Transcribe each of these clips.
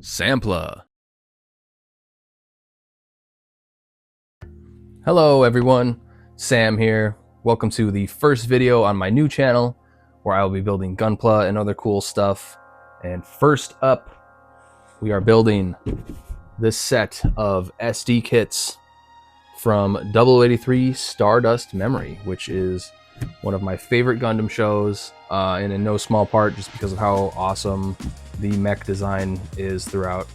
Sampler. Hello everyone, Sam here. Welcome to the first video on my new channel where I will be building Gunpla and other cool stuff. And first up, we are building this set of SD kits from 0083 Stardust Memory, which is one of my favorite Gundam shows, and in no small part just because of how awesome the mech design is throughout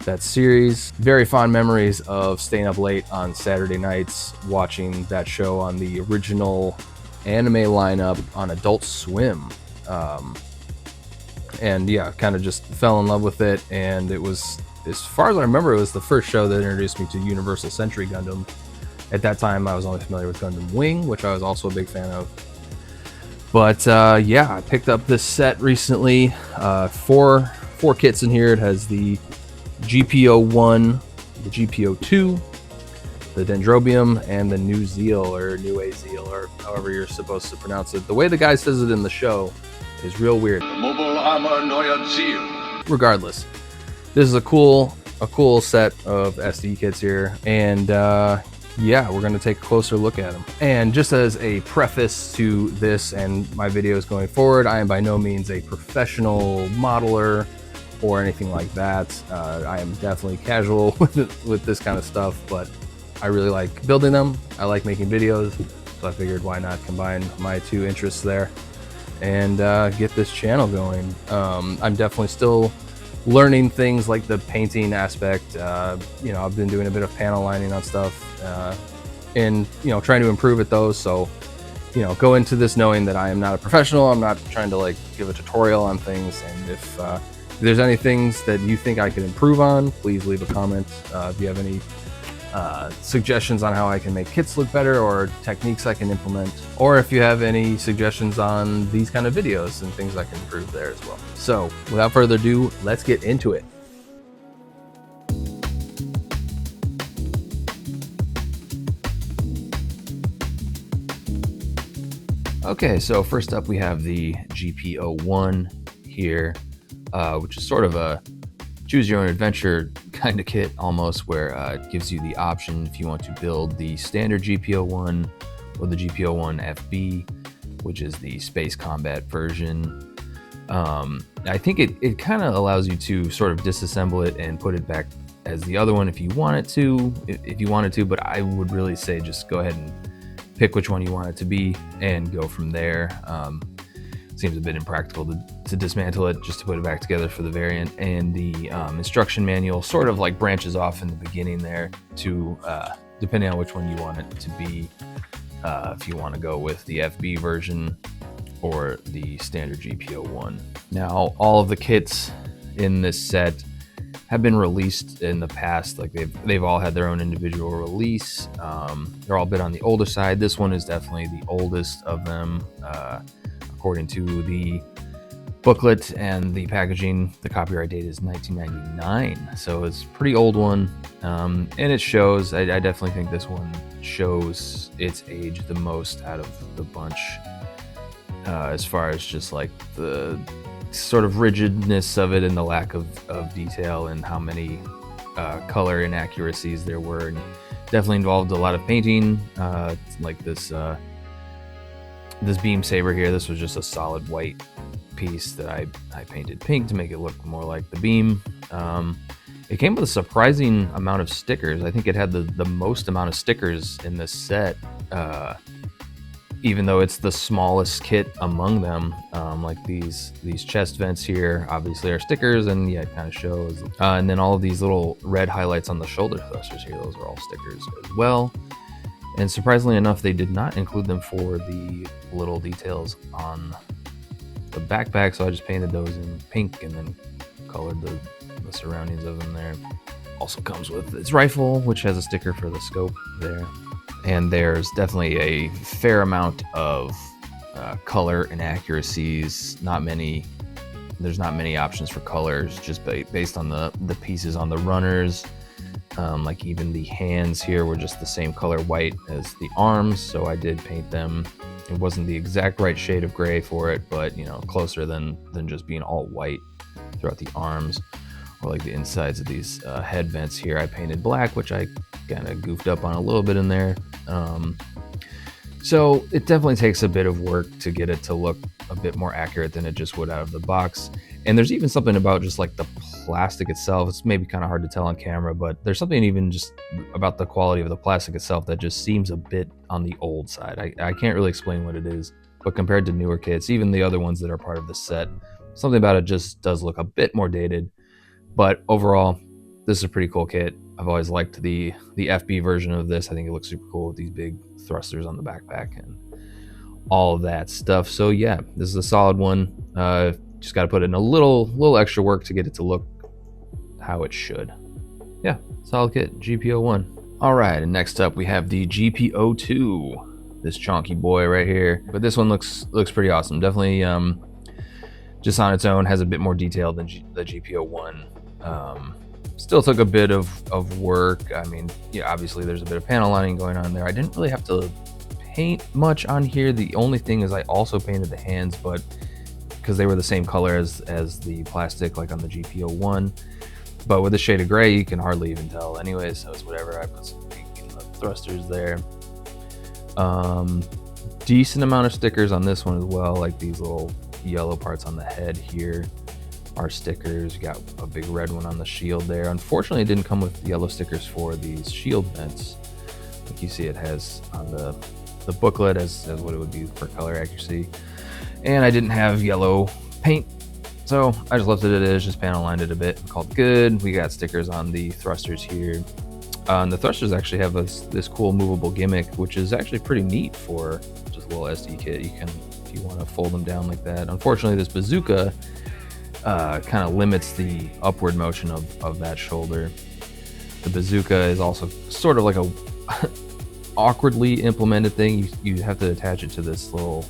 that series. Very fond memories of staying up late on Saturday nights watching that show on the original anime lineup on Adult Swim. And yeah, kind of just fell in love with it, and it was, as far as I remember, it was the first show that introduced me to Universal Century Gundam. At that time, I was only familiar with Gundam Wing, which I was also a big fan of. But yeah, I picked up this set recently. Four kits in here. It has the GPO1, the GPO2, the Dendrobium, and the New Zeal, or New Azeel, or however you're supposed to pronounce it. The way the guy says it in the show is real weird. Regardless, this is a cool set of SD kits here, and yeah, we're going to take a closer look at them. And just as a preface to this and my videos going forward, I am by no means a professional modeler or anything like that. I am definitely casual with this kind of stuff, but I really like building them. I like making videos, so I figured why not combine my two interests there and get this channel going. I'm definitely still learning things like the painting aspect. You know, I've been doing a bit of panel lining on stuff, and you know, trying to improve at those. So, you know, go into this knowing that I am not a professional. I'm not trying to like give a tutorial on things, and if there's any things that you think I could improve on, please leave a comment. If you have any suggestions on how I can make kits look better, or techniques I can implement, or if you have any suggestions on these kind of videos and things I can improve there as well. So without further ado, let's get into it. Okay, so first up we have the GPO1 here, which is sort of a choose your own adventure kind of kit almost, where it gives you the option if you want to build the standard GPO1 or the GPO1 FB, which is the space combat version. I think it kind of allows you to sort of disassemble it and put it back as the other one if you wanted to, but I would really say just go ahead and pick which one you want it to be and go from there. Seems a bit impractical to dismantle it just to put it back together for the variant, and the instruction manual sort of like branches off in the beginning there to depending on which one you want it to be, if you want to go with the FB version or the standard GPO1. Now, all of the kits in this set have been released in the past. Like they've all had their own individual release. They're all a bit on the older side. This one is definitely the oldest of them. According to the booklet and the packaging, the copyright date is 1999, so it's a pretty old one, and it shows. I definitely think this one shows its age the most out of the bunch, as far as just like the sort of rigidness of it and the lack of detail and how many color inaccuracies there were, and definitely involved a lot of painting, like this beam saber here. This was just a solid white piece that I painted pink to make it look more like the beam. It came with a surprising amount of stickers. I think it had the most amount of stickers in this set, even though it's the smallest kit among them. Like these chest vents here obviously are stickers, and yeah, it kind of shows. And then all of these little red highlights on the shoulder thrusters here, those are all stickers as well. And surprisingly enough, they did not include them for the little details on the backpack, so I just painted those in pink and then colored the surroundings of them there. Also comes with its rifle, which has a sticker for the scope there. And there's definitely a fair amount of color inaccuracies. There's not many options for colors, just based on the pieces on the runners. Like even the hands here were just the same color white as the arms, so I did paint them. It wasn't the exact right shade of gray for it, but you know, closer than just being all white throughout the arms. or like the insides of these head vents here, I painted black, which I kind of goofed up on a little bit in there. So it definitely takes a bit of work to get it to look a bit more accurate than it just would out of the box. And there's even something about just like the plastic itself. It's maybe kind of hard to tell on camera, but there's something even just about the quality of the plastic itself that just seems a bit on the old side. I can't really explain what it is, but compared to newer kits, even the other ones that are part of the set, something about it just does look a bit more dated. But overall, this is a pretty cool kit. I've always liked the FB version of this. I think it looks super cool with these big thrusters on the backpack and all of that stuff. So yeah, this is a solid one. Just got to put in a little extra work to get it to look how it should. Yeah, solid kit, GP01. All right, and next up we have the GP02, this chonky boy right here. But this one looks pretty awesome. Definitely, just on its own, has a bit more detail than the GP01. Still took a bit of work. I mean, yeah, obviously there's a bit of panel lining going on there. I didn't really have to paint much on here. The only thing is I also painted the hands, but because they were the same color as the plastic, like on the GP01. But with the shade of gray, you can hardly even tell anyway, so it's whatever. I put some pink in the thrusters there. Decent amount of stickers on this one as well, like these little yellow parts on the head here are stickers. You got a big red one on the shield there. Unfortunately, it didn't come with yellow stickers for these shield vents. Like you see it has on the booklet as what it would be for color accuracy. And I didn't have yellow paint, so I just left it as it is, just panel lined it a bit and called good. We got stickers on the thrusters here. And the thrusters actually have this cool movable gimmick, which is actually pretty neat for just a little SD kit. You can, if you want to fold them down like that. Unfortunately, this bazooka kind of limits the upward motion of that shoulder. The bazooka is also sort of like a awkwardly implemented thing. You have to attach it to this little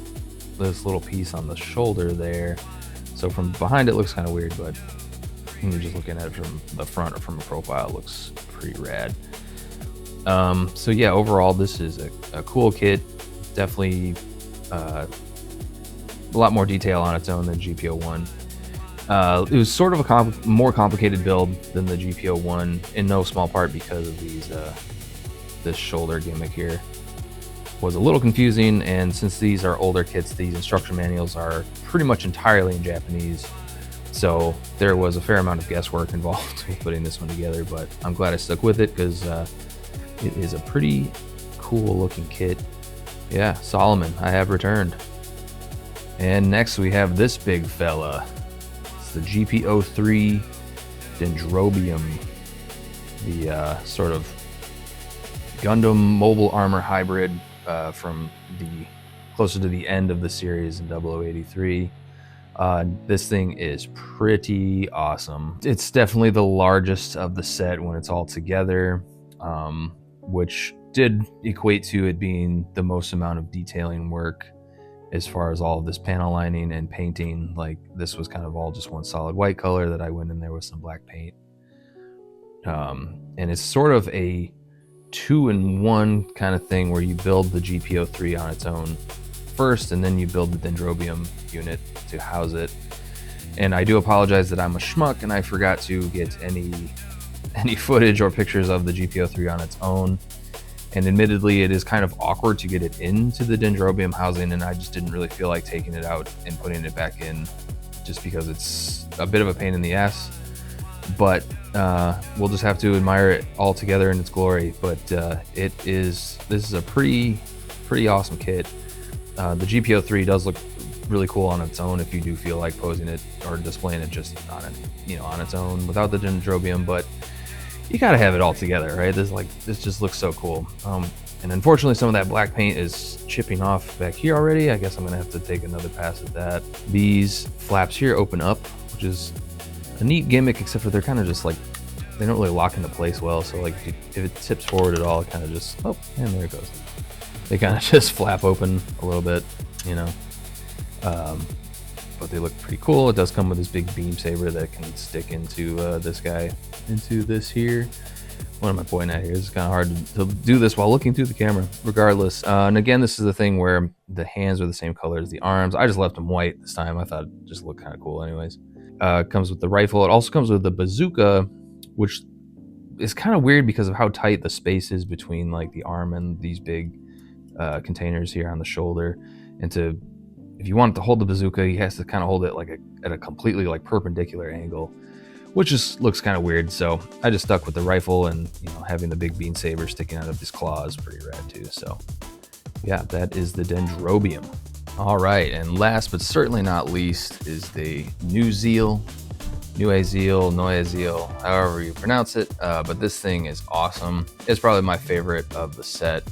piece on the shoulder there. So from behind it looks kind of weird, but when you're just looking at it from the front or from a profile, it looks pretty rad. So yeah, overall this is a cool kit. Definitely a lot more detail on its own than GP01. It was sort of a more complicated build than the GP01 in no small part because of these this shoulder gimmick here was a little confusing, and since these are older kits, these instruction manuals are pretty much entirely in Japanese, so there was a fair amount of guesswork involved with putting this one together, but I'm glad I stuck with it because it is a pretty cool looking kit. Yeah, Solomon, I have returned. And next we have this big fella. It's the GP03 Dendrobium, the sort of Gundam mobile armor hybrid from the closer to the end of the series in 0083. This thing is pretty awesome. It's definitely the largest of the set when it's all together, which did equate to it being the most amount of detailing work as far as all of this panel lining and painting. Like this was kind of all just one solid white color that I went in there with some black paint. And it's sort of a 2-in-1 kind of thing where you build the GP03 on its own first, and then you build the Dendrobium unit to house it. And I do apologize that I'm a schmuck and I forgot to get any footage or pictures of the GP03 on its own. And admittedly, it is kind of awkward to get it into the Dendrobium housing, and I just didn't really feel like taking it out and putting it back in just because it's a bit of a pain in the ass. But we'll just have to admire it all together in its glory. But this is a pretty awesome kit. The GP03 does look really cool on its own if you do feel like posing it or displaying it just on it, on its own without the Dendrobium. But you gotta have it all together, right? This just looks so cool. And unfortunately, some of that black paint is chipping off back here already. I guess I'm gonna have to take another pass at that. These flaps here open up, which is a neat gimmick, except for they're kind of just like, they don't really lock into place well. So like if it tips forward at all, it kind of just, oh, and there it goes. They kind of just flap open a little bit, but they look pretty cool. It does come with this big beam saber that can stick into this here. What am I pointing at here? It's kind of hard to do this while looking through the camera. Regardless, and again, this is the thing where the hands are the same color as the arms. I just left them white this time. I thought it just looked kind of cool anyways. Comes with the rifle. It also comes with the bazooka, which is kind of weird because of how tight the space is between like the arm and these big containers here on the shoulder. And if you want it to hold the bazooka, he has to kind of hold it like at a completely like perpendicular angle, which just looks kind of weird. So I just stuck with the rifle, and having the big beam saber sticking out of his claw is pretty rad too. So yeah, that is the Dendrobium. All right, and last but certainly not least is the New Zeal, however you pronounce it. But this thing is awesome. It's probably my favorite of the set.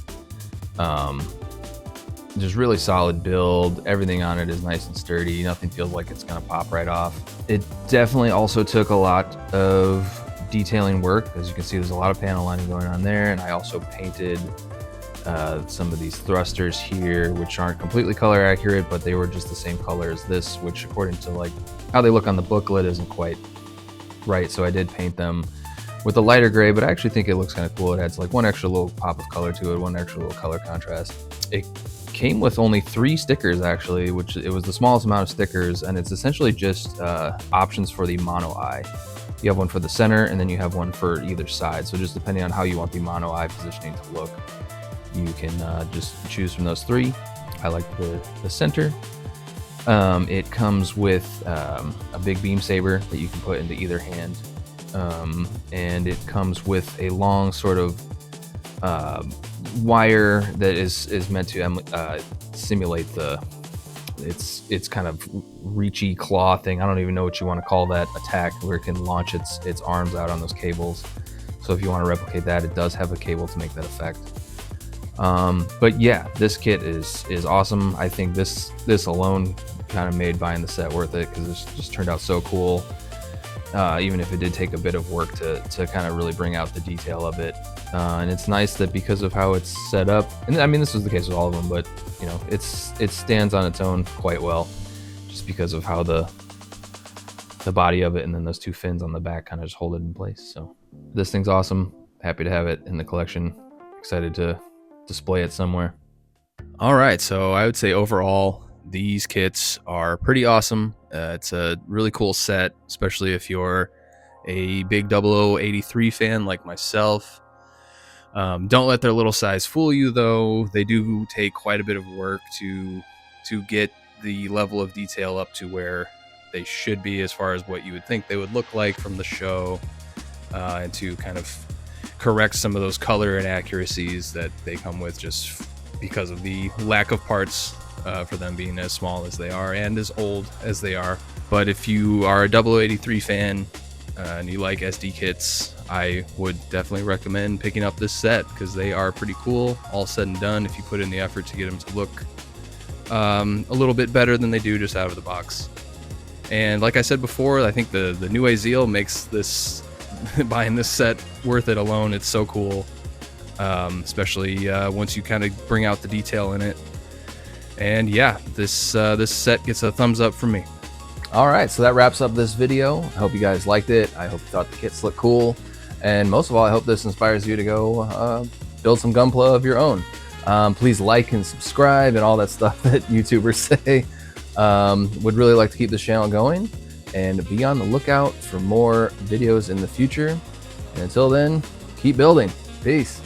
Just really solid build. Everything on it is nice and sturdy. Nothing feels like it's gonna pop right off. It definitely also took a lot of detailing work. As you can see, there's a lot of panel lining going on there, and I also painted some of these thrusters here, which aren't completely color accurate, but they were just the same color as this, which according to like how they look on the booklet isn't quite right. So I did paint them with a lighter gray, but I actually think it looks kind of cool. It adds like one extra little pop of color to it, one extra little color contrast. It came with only 3 stickers actually, which it was the smallest amount of stickers, and it's essentially just options for the mono eye. You have one for the center, and then you have one for either side. So just depending on how you want the mono eye positioning to look, you can just choose from those 3. I like the center. It comes with a big beam saber that you can put into either hand, and it comes with a long sort of wire that is meant to simulate its kind of reachy claw thing. I don't even know what you want to call that attack, where it can launch its arms out on those cables. So if you want to replicate that, it does have a cable to make that effect. But yeah, this kit is awesome. I think this alone kind of made buying the set worth it, because it just turned out so cool. Even if it did take a bit of work to kind of really bring out the detail of it. And it's nice that because of how it's set up, and I mean this was the case with all of them, but it stands on its own quite well, just because of how the body of it and then those 2 fins on the back kind of just hold it in place. So this thing's awesome. Happy to have it in the collection. Excited to display it somewhere. All right, so I would say overall these kits are pretty awesome. It's a really cool set, especially if you're a big 0083 fan like myself. Don't let their little size fool you, though. They do take quite a bit of work to get the level of detail up to where they should be, as far as what you would think they would look like from the show, and to kind of correct some of those color inaccuracies that they come with just because of the lack of parts, for them being as small as they are and as old as they are. But if you are a 0083 fan and you like SD kits, I would definitely recommend picking up this set, because they are pretty cool, all said and done, if you put in the effort to get them to look a little bit better than they do just out of the box. And like I said before, I think the New Zeal makes this buying this set worth it alone. It's so cool, especially once you kind of bring out the detail in it. And yeah, this set gets a thumbs up from me. All right, so that wraps up this video. I hope you guys liked it. I hope you thought the kits looked cool, and most of all, I hope this inspires you to go build some Gunpla of your own. Please like and subscribe and all that stuff that YouTubers say. Would really like to keep this channel going, and be on the lookout for more videos in the future. And until then, keep building. Peace.